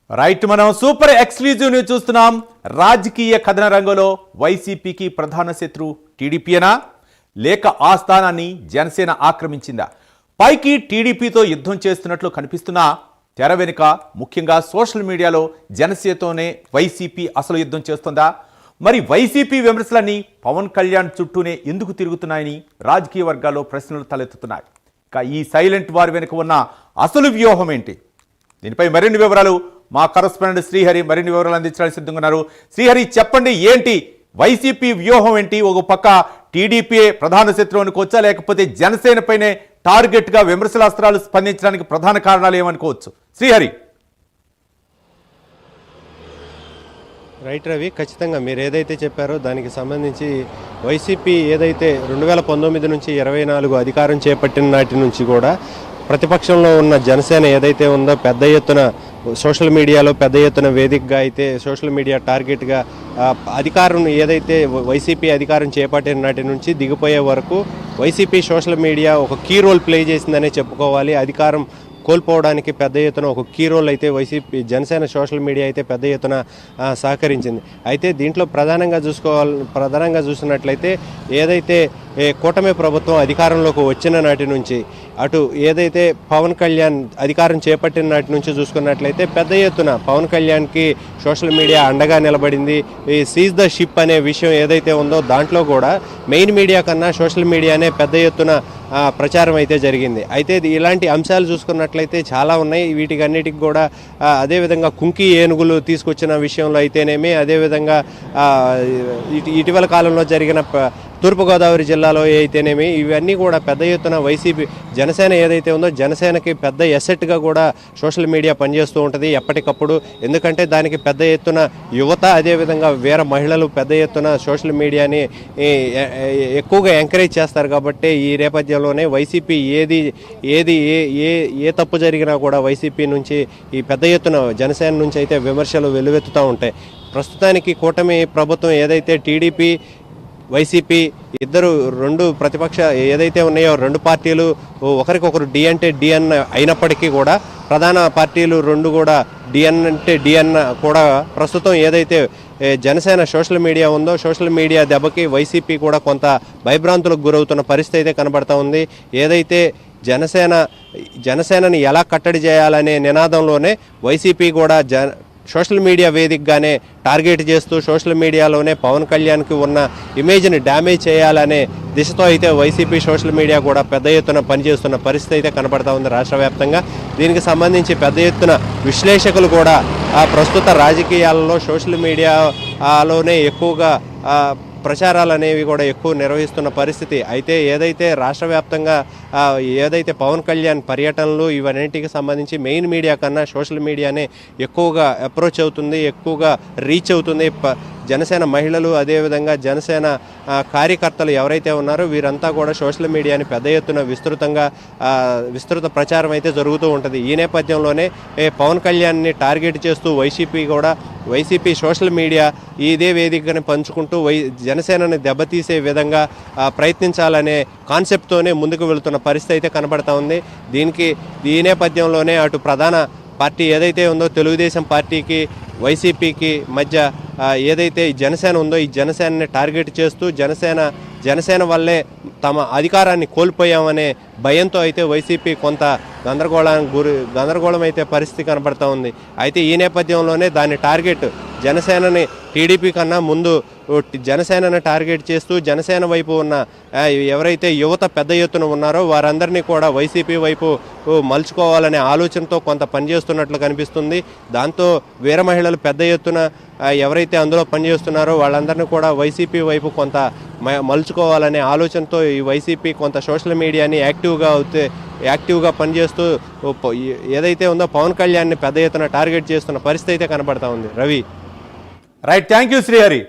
Right మనం super exclusive news చూస్తున్నాం. రాజకీయ కథన రంగంలో వైసీపీకి ప్రధాన శత్రు టీడీపీనా లేక ఆ స్థానాన్ని జనసేన ఆక్రమించిందా? పైకి టీడీపీతో యుద్ధం చేస్తున్నట్లు కనిపిస్తున్నా తెర వెనుక ముఖ్యంగా సోషల్ మీడియాలో జనసేనతోనే వైసీపీ అసలు యుద్ధం చేస్తుందా? మరి వైసీపీ విమర్శలన్నీ పవన్ కళ్యాణ్ చుట్టూనే ఎందుకు తిరుగుతున్నాయని రాజకీయ వర్గాల్లో ప్రశ్నలు తలెత్తుతున్నాయి. ఇక ఈ సైలెంట్ వార్ వెనుక ఉన్న అసలు వ్యూహం ఏంటి? దీనిపై మరిన్ని వివరాలు మా కరెస్పాండెంట్ శ్రీహరి మరిన్ని వివరాలు అందించడానికి సిద్ధంగా ఉన్నారు. శ్రీహరి, చెప్పండి, ఏంటి వైసీపీ వ్యూహం ఏంటి? ఒక పక్క టీడీపీ ప్రధాన శత్రువు అనుకోవచ్చా, లేకపోతే జనసేన పైనే టార్గెట్ గా విమర్శలాస్త్రాలు స్పందించడానికి ప్రధాన కారణాలు ఏమనుకోవచ్చు? శ్రీహరి. రైట్ రవి, ఖచ్చితంగా మీరు ఏదైతే చెప్పారో దానికి సంబంధించి వైసీపీ ఏదైతే 2019 నుంచి 24 అధికారం చేపట్టిన నాటి నుంచి కూడా ప్రతిపక్షంలో ఉన్న జనసేన ఏదైతే ఉందో పెద్ద ఎత్తున సోషల్ మీడియాలో పెద్ద ఎత్తున వేదికగా అయితే సోషల్ మీడియా టార్గెట్గా అధికారం ఏదైతే వైసీపీ అధికారం చేపట్టిన నాటి నుంచి దిగిపోయే వరకు వైసీపీ సోషల్ మీడియా ఒక కీ రోల్ ప్లే చేసిందనే చెప్పుకోవాలి. అధికారం కోల్పోవడానికి పెద్ద ఎత్తున ఒక కీ రోల్ అయితే వైసీపీ జనసేన సోషల్ మీడియా అయితే పెద్ద ఎత్తున సహకరించింది. అయితే దీంట్లో ప్రధానంగా చూసినట్లయితే ఏదైతే కూటమి ప్రభుత్వం అధికారంలోకి వచ్చిన నాటి నుంచి అటు ఏదైతే పవన్ కళ్యాణ్ అధికారం చేపట్టిన నాటి నుంచి చూసుకున్నట్లయితే పెద్ద ఎత్తున పవన్ కళ్యాణ్కి సోషల్ మీడియా అండగా నిలబడింది. ఈ సీజ్ ద షిప్ అనే విషయం ఏదైతే ఉందో దాంట్లో కూడా మెయిన్ మీడియా కన్నా సోషల్ మీడియానే పెద్ద ఎత్తున ప్రచారం అయితే జరిగింది. అయితే ఇలాంటి అంశాలు చూసుకున్నట్లయితే చాలా ఉన్నాయి. వీటికన్నిటికి కూడా అదేవిధంగా కుంకి ఏనుగులు తీసుకొచ్చిన విషయంలో అయితేనేమి, అదేవిధంగా ఇటీవల కాలంలో జరిగిన తూర్పుగోదావరి జిల్లాలో అయితేనేమి, ఇవన్నీ కూడా పెద్ద ఎత్తున వైసీపీ జనసేన ఏదైతే ఉందో జనసేనకి పెద్ద ఎసెట్గా కూడా సోషల్ మీడియా పనిచేస్తూ ఉంటుంది ఎప్పటికప్పుడు. ఎందుకంటే దానికి పెద్ద ఎత్తున యువత అదేవిధంగా వేరే మహిళలు పెద్ద ఎత్తున సోషల్ మీడియాని ఎక్కువగా ఎంకరేజ్ చేస్తారు. కాబట్టి ఈ నేపథ్యంలోనే వైసీపీ ఏ తప్పు జరిగినా కూడా వైసీపీ నుంచి ఈ పెద్ద ఎత్తున జనసేన నుంచి అయితే విమర్శలు వెల్లువెత్తుతూ ఉంటాయి. ప్రస్తుతానికి కూటమి ప్రభుత్వం ఏదైతే టీడీపీ వైసీపీ ఇద్దరు రెండు ప్రతిపక్ష ఏదైతే ఉన్నాయో రెండు పార్టీలు ఒకరికొకరు డి అంటే డిఎన్ అయినప్పటికీ కూడా ప్రధాన పార్టీలు రెండు కూడా డిఎన్ అంటే డిఎన్ కూడా ప్రస్తుతం ఏదైతే జనసేన సోషల్ మీడియా ఉందో సోషల్ మీడియా దెబ్బకి వైసీపీ కూడా కొంత భయభ్రాంతులకు గురవుతున్న పరిస్థితి అయితే కనబడతా ఉంది. ఏదైతే జనసేనని ఎలా కట్టడి చేయాలనే నినాదంలోనే వైసీపీ కూడా సోషల్ మీడియా వేదికగానే టార్గెట్ చేస్తూ సోషల్ మీడియాలోనే పవన్ కళ్యాణ్కి ఉన్న ఇమేజ్ని డ్యామేజ్ చేయాలనే దిశతో అయితే వైసీపీ సోషల్ మీడియా కూడా పెద్ద ఎత్తున పనిచేస్తున్న పరిస్థితి అయితే కనబడతా ఉంది రాష్ట్ర వ్యాప్తంగా. దీనికి సంబంధించి పెద్ద ఎత్తున విశ్లేషకులు కూడా ప్రస్తుత రాజకీయాలలో సోషల్ మీడియాలోనే ఎక్కువగా ప్రచారాలు అనేవి కూడా ఎక్కువ నిర్వహిస్తున్న పరిస్థితి. అయితే ఏదైతే రాష్ట్ర వ్యాప్తంగా ఏదైతే పవన్ కళ్యాణ్ పర్యటనలు ఇవన్నింటికి సంబంధించి మెయిన్ మీడియా కన్నా సోషల్ మీడియానే ఎక్కువగా అప్రోచ్ అవుతుంది, ఎక్కువగా రీచ్ అవుతుంది. జనసేన మహిళలు అదేవిధంగా జనసేన కార్యకర్తలు ఎవరైతే ఉన్నారో వీరంతా కూడా సోషల్ మీడియాని పెద్ద ఎత్తున విస్తృత ప్రచారం అయితే జరుగుతూ ఉంటుంది. ఈ నేపథ్యంలోనే పవన్ కళ్యాణ్ని టార్గెట్ చేస్తూ వైసీపీ సోషల్ మీడియా ఇదే వేదికని పంచుకుంటూ జనసేనని దెబ్బతీసే విధంగా ప్రయత్నించాలనే కాన్సెప్ట్తోనే ముందుకు వెళుతున్న పరిస్థితి అయితే కనబడతా ఉంది. ఈ నేపథ్యంలోనే అటు ప్రధాన పార్టీ ఏదైతే ఉందో తెలుగుదేశం పార్టీకి వైసీపీకి మధ్య ఏదైతే జనసేన ఉందో ఈ జనసేనని టార్గెట్ చేస్తూ జనసేన వల్లే తమ అధికారాన్ని కోల్పోయామనే భయంతో అయితే వైసీపీ కొంత గందరగోళం అయితే పరిస్థితి కనబడతా ఉంది. అయితే ఈ నేపథ్యంలోనే దాని టార్గెట్ జనసేనని టీడీపీ కన్నా ముందు జనసేనని టార్గెట్ చేస్తూ జనసేన వైపు ఉన్న ఎవరైతే యువత పెద్ద ఎత్తున ఉన్నారో వారందరినీ కూడా వైసీపీ వైపు మలుచుకోవాలనే ఆలోచనతో కొంత పనిచేస్తున్నట్లు కనిపిస్తుంది. దాంతో వీర మహిళలు పెద్ద ఎత్తున ఎవరైతే అందులో పనిచేస్తున్నారో వాళ్ళందరినీ కూడా వైసీపీ వైపు కొంత మలుచుకోవాలనే ఆలోచనతో ఈ వైసీపీ కొంత సోషల్ మీడియాని యాక్టివ్గా పనిచేస్తూ ఏదైతే ఉందో పవన్ కళ్యాణ్ని పెద్ద ఎత్తున టార్గెట్ చేస్తున్న పరిస్థితి అయితే కనబడతా ఉంది. Ravi. Right, thank you Srihari.